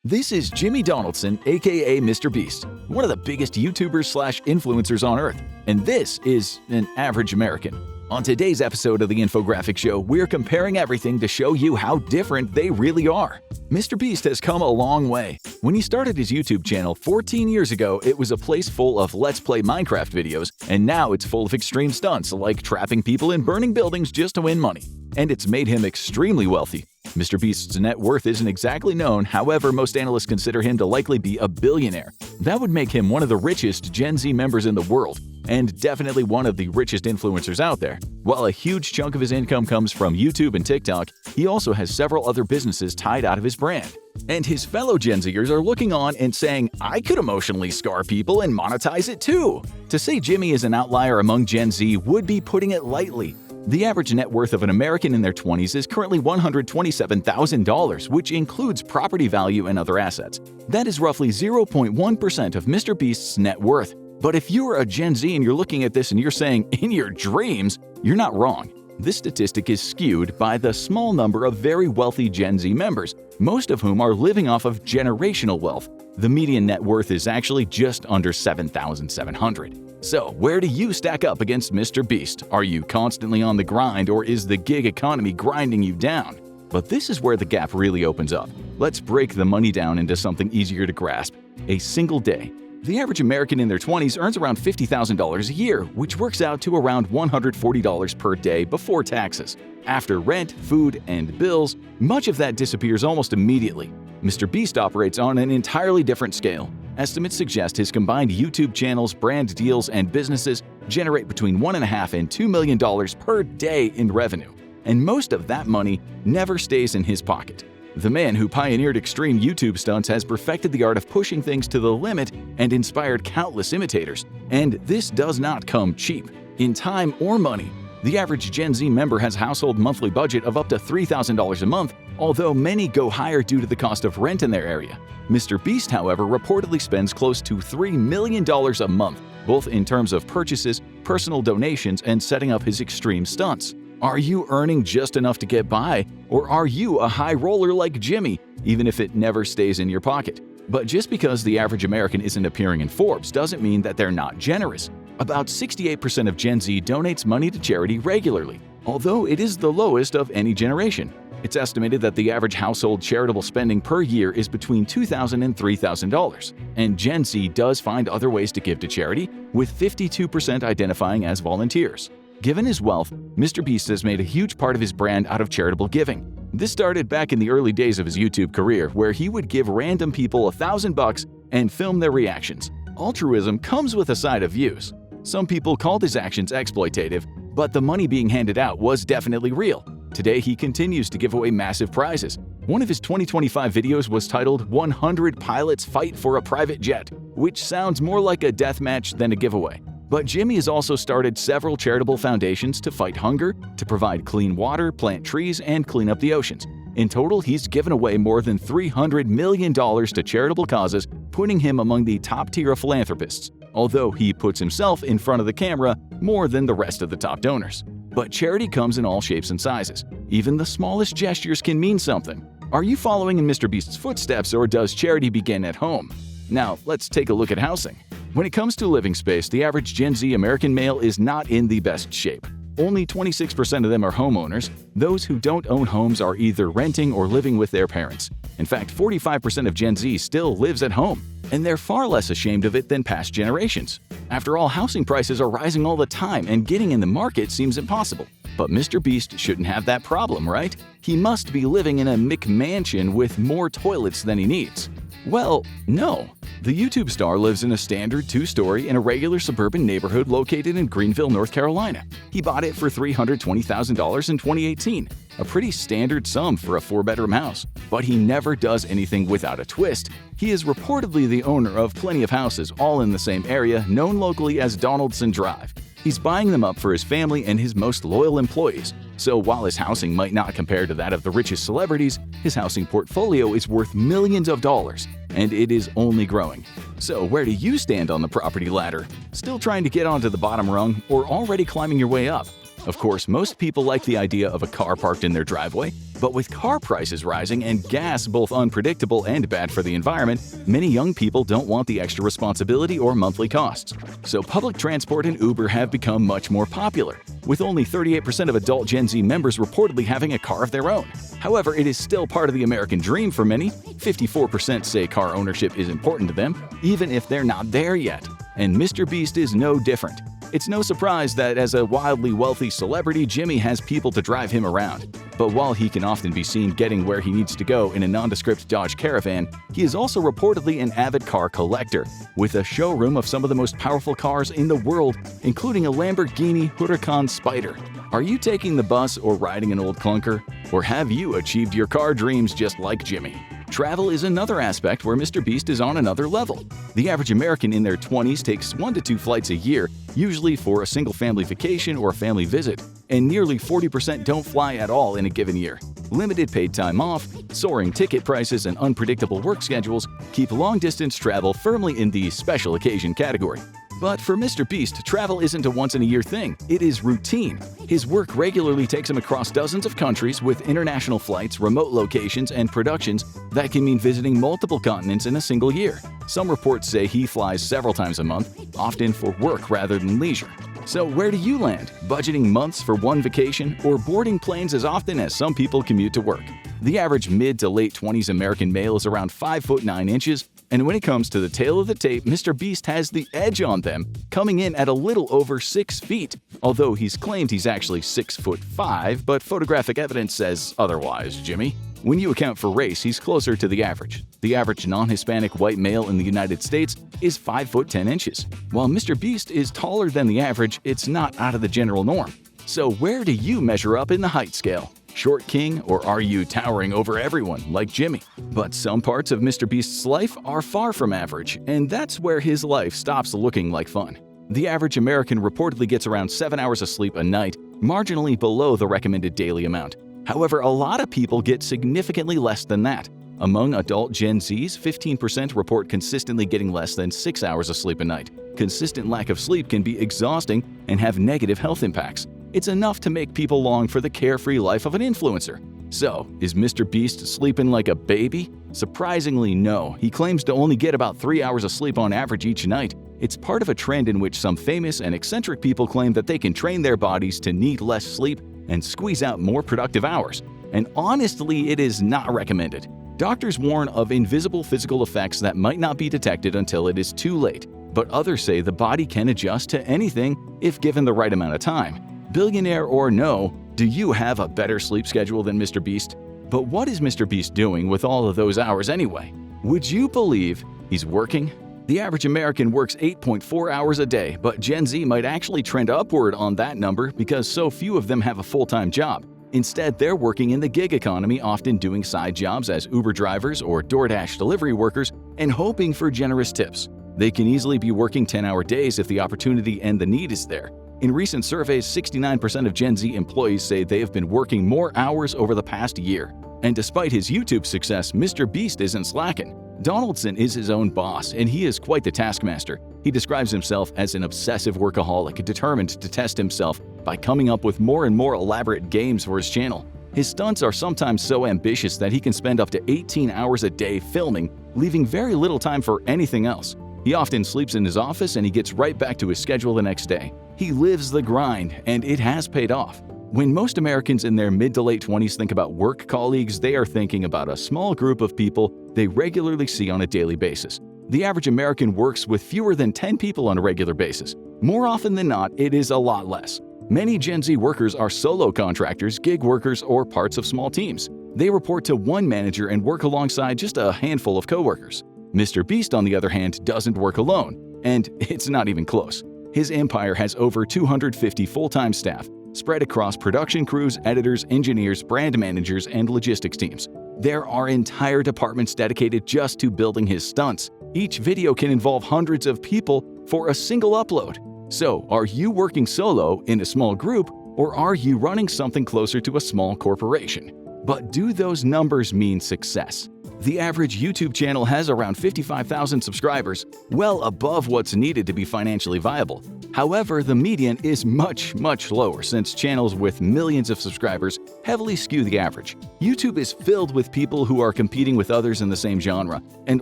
This is Jimmy Donaldson, aka MrBeast, one of the biggest YouTubers/influencers on earth, and this is an average American. On today's episode of the Infographic Show, we're comparing everything to show you how different they really are. MrBeast has come a long way. When he started his YouTube channel 14 years ago, it was a place full of Let's Play Minecraft videos, and now it's full of extreme stunts like trapping people in burning buildings just to win money. And it's made him extremely wealthy. MrBeast's net worth isn't exactly known, however, most analysts consider him to likely be a billionaire. That would make him one of the richest Gen Z members in the world, and definitely one of the richest influencers out there. While a huge chunk of his income comes from YouTube and TikTok, he also has several other businesses tied out of his brand. And his fellow Gen Zers are looking on and saying, I could emotionally scar people and monetize it too. To say Jimmy is an outlier among Gen Z would be putting it lightly. The average net worth of an American in their 20s is currently $127,000, which includes property value and other assets. That is roughly 0.1% of MrBeast's net worth. But if you're a Gen Z and you're looking at this and you're saying, in your dreams, you're not wrong. This statistic is skewed by the small number of very wealthy Gen Z members, most of whom are living off of generational wealth. The median net worth is actually just under $7,700. So, where do you stack up against MrBeast? Are you constantly on the grind, or is the gig economy grinding you down? But this is where the gap really opens up. Let's break the money down into something easier to grasp: a single day. The average American in their 20s earns around $50,000 a year, which works out to around $140 per day before taxes. After rent, food, and bills, much of that disappears almost immediately. MrBeast operates on an entirely different scale. Estimates suggest his combined YouTube channels, brand deals, and businesses generate between $1.5 and $2 million per day in revenue. And most of that money never stays in his pocket. The man who pioneered extreme YouTube stunts has perfected the art of pushing things to the limit and inspired countless imitators. And this does not come cheap, in time or money. The average Gen Z member has a household monthly budget of up to $3,000 a month, although many go higher due to the cost of rent in their area. MrBeast, however, reportedly spends close to $3 million a month, both in terms of purchases, personal donations, and setting up his extreme stunts. Are you earning just enough to get by, or are you a high roller like Jimmy, even if it never stays in your pocket? But just because the average American isn't appearing in Forbes doesn't mean that they're not generous. About 68% of Gen Z donates money to charity regularly, although it is the lowest of any generation. It's estimated that the average household charitable spending per year is between $2,000 and $3,000. And Gen Z does find other ways to give to charity, with 52% identifying as volunteers. Given his wealth, MrBeast has made a huge part of his brand out of charitable giving. This started back in the early days of his YouTube career, where he would give random people $1,000 and film their reactions. Altruism comes with a side of views. Some people called his actions exploitative, but the money being handed out was definitely real. Today, he continues to give away massive prizes. One of his 2025 videos was titled 100 Pilots Fight for a Private Jet, which sounds more like a death match than a giveaway. But Jimmy has also started several charitable foundations to fight hunger, to provide clean water, plant trees, and clean up the oceans. In total, he's given away more than $300 million to charitable causes, putting him among the top tier of philanthropists, although he puts himself in front of the camera more than the rest of the top donors. But charity comes in all shapes and sizes. Even the smallest gestures can mean something. Are you following in MrBeast's footsteps, or does charity begin at home? Now, let's take a look at housing. When it comes to living space, the average Gen Z American male is not in the best shape. Only 26% of them are homeowners. Those who don't own homes are either renting or living with their parents. In fact, 45% of Gen Z still lives at home, and they're far less ashamed of it than past generations. After all, housing prices are rising all the time, and getting in the market seems impossible. But MrBeast shouldn't have that problem, right? He must be living in a McMansion with more toilets than he needs. Well, no. The YouTube star lives in a standard 2-story in a regular suburban neighborhood located in Greenville, North Carolina. He bought it for $320,000 in 2018, a pretty standard sum for a 4-bedroom house. But he never does anything without a twist. He is reportedly the owner of plenty of houses all in the same area, known locally as Donaldson Drive. He's buying them up for his family and his most loyal employees. So while his housing might not compare to that of the richest celebrities, his housing portfolio is worth millions of dollars, and it is only growing. So where do you stand on the property ladder? Still trying to get onto the bottom rung, or already climbing your way up? Of course, most people like the idea of a car parked in their driveway, But with car prices rising and gas both unpredictable and bad for the environment, many young people don't want the extra responsibility or monthly costs. So public transport and Uber have become much more popular, with only 38% of adult Gen Z members reportedly having a car of their own. However, it is still part of the American dream for many. 54% say car ownership is important to them, even if they're not there yet. And MrBeast is no different. It's no surprise that as a wildly wealthy celebrity, Jimmy has people to drive him around. But while he can often be seen getting where he needs to go in a nondescript Dodge Caravan, he is also reportedly an avid car collector, with a showroom of some of the most powerful cars in the world, including a Lamborghini Huracan Spider. Are you taking the bus or riding an old clunker? Or have you achieved your car dreams just like Jimmy? Travel is another aspect where MrBeast is on another level. The average American in their 20s takes 1 to 2 flights a year, usually for a single-family vacation or a family visit, and nearly 40% don't fly at all in a given year. Limited paid time off, soaring ticket prices, and unpredictable work schedules keep long-distance travel firmly in the special occasion category. But for MrBeast, travel isn't a once-in-a-year thing, it is routine. His work regularly takes him across dozens of countries with international flights, remote locations, and productions that can mean visiting multiple continents in a single year. Some reports say he flies several times a month, often for work rather than leisure. So where do you land? Budgeting months for one vacation or boarding planes as often as some people commute to work? The average mid to late 20s American male is around 5 foot 9 inches, and when it comes to the tail of the tape, MrBeast has the edge on them, coming in at a little over 6 feet, although he's claimed he's actually 6 foot 5, but photographic evidence says otherwise, Jimmy. When you account for race, he's closer to the average. The average non-Hispanic white male in the United States is 5 foot 10 inches. While MrBeast is taller than the average, it's not out of the general norm. So where do you measure up in the height scale? Short king, or are you towering over everyone like Jimmy? But some parts of MrBeast's life are far from average, and that's where his life stops looking like fun. The average American reportedly gets around 7 hours of sleep a night, marginally below the recommended daily amount. However, a lot of people get significantly less than that. Among adult Gen Zs, 15% report consistently getting less than 6 hours of sleep a night. Consistent lack of sleep can be exhausting and have negative health impacts. It's enough to make people long for the carefree life of an influencer. So, is MrBeast sleeping like a baby? Surprisingly, no. He claims to only get about 3 hours of sleep on average each night. It's part of a trend in which some famous and eccentric people claim that they can train their bodies to need less sleep and squeeze out more productive hours. And honestly, it is not recommended. Doctors warn of invisible physical effects that might not be detected until it is too late. But others say the body can adjust to anything if given the right amount of time. Billionaire or no, do you have a better sleep schedule than MrBeast? But what is MrBeast doing with all of those hours anyway? Would you believe he's working? The average American works 8.4 hours a day, but Gen Z might actually trend upward on that number because so few of them have a full-time job. Instead, they're working in the gig economy, often doing side jobs as Uber drivers or DoorDash delivery workers and hoping for generous tips. They can easily be working 10-hour days if the opportunity and the need is there. In recent surveys, 69% of Gen Z employees say they have been working more hours over the past year. And despite his YouTube success, MrBeast isn't slacking. Donaldson is his own boss, and he is quite the taskmaster. He describes himself as an obsessive workaholic, determined to test himself by coming up with more and more elaborate games for his channel. His stunts are sometimes so ambitious that he can spend up to 18 hours a day filming, leaving very little time for anything else. He often sleeps in his office and he gets right back to his schedule the next day. He lives the grind, and it has paid off. When most Americans in their mid to late 20s think about work colleagues, they are thinking about a small group of people they regularly see on a daily basis. The average American works with fewer than 10 people on a regular basis. More often than not, it is a lot less. Many Gen Z workers are solo contractors, gig workers, or parts of small teams. They report to one manager and work alongside just a handful of coworkers. MrBeast, on the other hand, doesn't work alone, and it's not even close. His empire has over 250 full-time staff, spread across production crews, editors, engineers, brand managers, and logistics teams. There are entire departments dedicated just to building his stunts. Each video can involve hundreds of people for a single upload. So, are you working solo in a small group, or are you running something closer to a small corporation? But do those numbers mean success? The average YouTube channel has around 55,000 subscribers, well above what's needed to be financially viable. However, the median is much lower since channels with millions of subscribers heavily skew the average. YouTube is filled with people who are competing with others in the same genre, and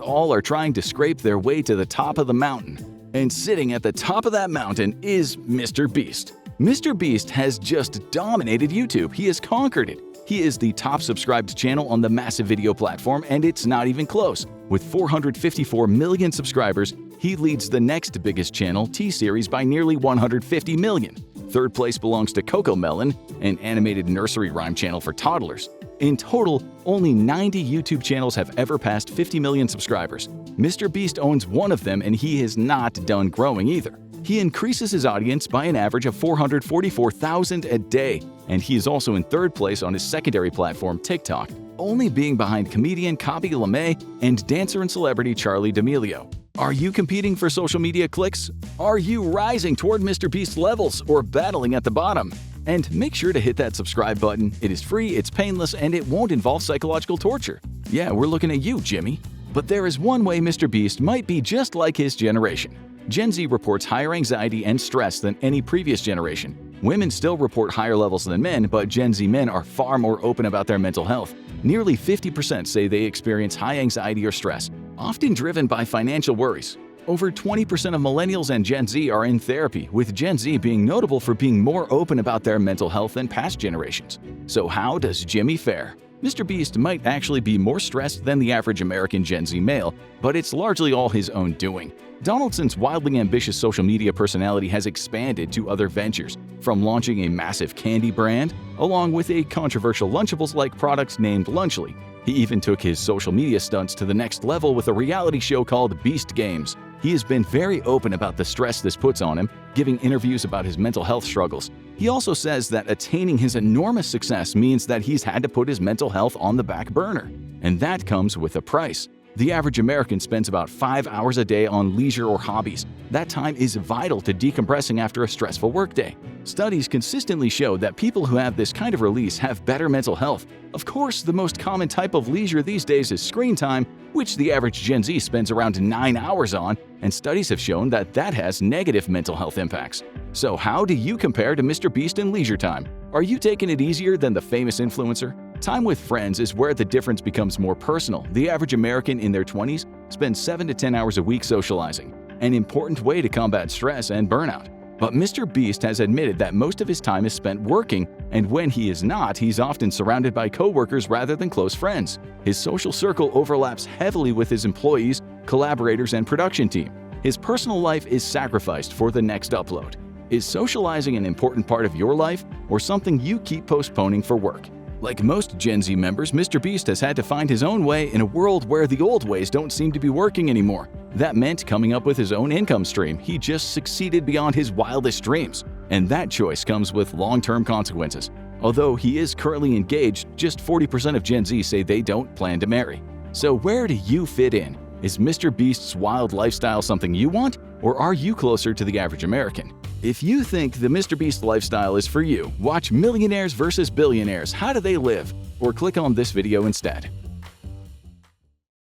all are trying to scrape their way to the top of the mountain. And sitting at the top of that mountain is MrBeast. MrBeast has just dominated YouTube. He has conquered it. He is the top subscribed channel on the massive video platform, and it's not even close. With 454 million subscribers, he leads the next biggest channel, T-Series, by nearly 150 million. Third place belongs to CoComelon, an animated nursery rhyme channel for toddlers. In total, only 90 YouTube channels have ever passed 50 million subscribers. MrBeast owns one of them, and he is not done growing either. He increases his audience by an average of 444,000 a day, and he is also in third place on his secondary platform, TikTok, only being behind comedian Kabi LeMay and dancer and celebrity Charli D'Amelio. Are you competing for social media clicks? Are you rising toward MrBeast levels or battling at the bottom? And make sure to hit that subscribe button. It is free, it's painless, and it won't involve psychological torture. Yeah, we're looking at you, Jimmy. But there is one way MrBeast might be just like his generation. Gen Z reports higher anxiety and stress than any previous generation. Women still report higher levels than men, but Gen Z men are far more open about their mental health. Nearly 50% say they experience high anxiety or stress, often driven by financial worries. Over 20% of millennials and Gen Z are in therapy, with Gen Z being notable for being more open about their mental health than past generations. So how does Jimmy fare? MrBeast might actually be more stressed than the average American Gen Z male, but it's largely all his own doing. Donaldson's wildly ambitious social media personality has expanded to other ventures, from launching a massive candy brand, along with a controversial Lunchables-like product named Lunchly. He even took his social media stunts to the next level with a reality show called Beast Games. He has been very open about the stress this puts on him, giving interviews about his mental health struggles. He also says that attaining his enormous success means that he's had to put his mental health on the back burner. And that comes with a price. The average American spends about 5 hours a day on leisure or hobbies. That time is vital to decompressing after a stressful workday. Studies consistently show that people who have this kind of release have better mental health. Of course, the most common type of leisure these days is screen time, which the average Gen Z spends around 9 hours on, and studies have shown that that has negative mental health impacts. So how do you compare to MrBeast in leisure time? Are you taking it easier than the famous influencer? Time with friends is where the difference becomes more personal. The average American in their 20s spends 7 to 10 hours a week socializing, an important way to combat stress and burnout. But MrBeast has admitted that most of his time is spent working, and when he is not, he's often surrounded by coworkers rather than close friends. His social circle overlaps heavily with his employees, collaborators, and production team. His personal life is sacrificed for the next upload. Is socializing an important part of your life, or something you keep postponing for work? Like most Gen Z members, MrBeast has had to find his own way in a world where the old ways don't seem to be working anymore. That meant coming up with his own income stream. He just succeeded beyond his wildest dreams. And that choice comes with long-term consequences. Although he is currently engaged, just 40% of Gen Z say they don't plan to marry. So where do you fit in? Is MrBeast's wild lifestyle something you want, or are you closer to the average American? If you think the MrBeast lifestyle is for you, watch Millionaires vs. Billionaires. How do they live? Or click on this video instead.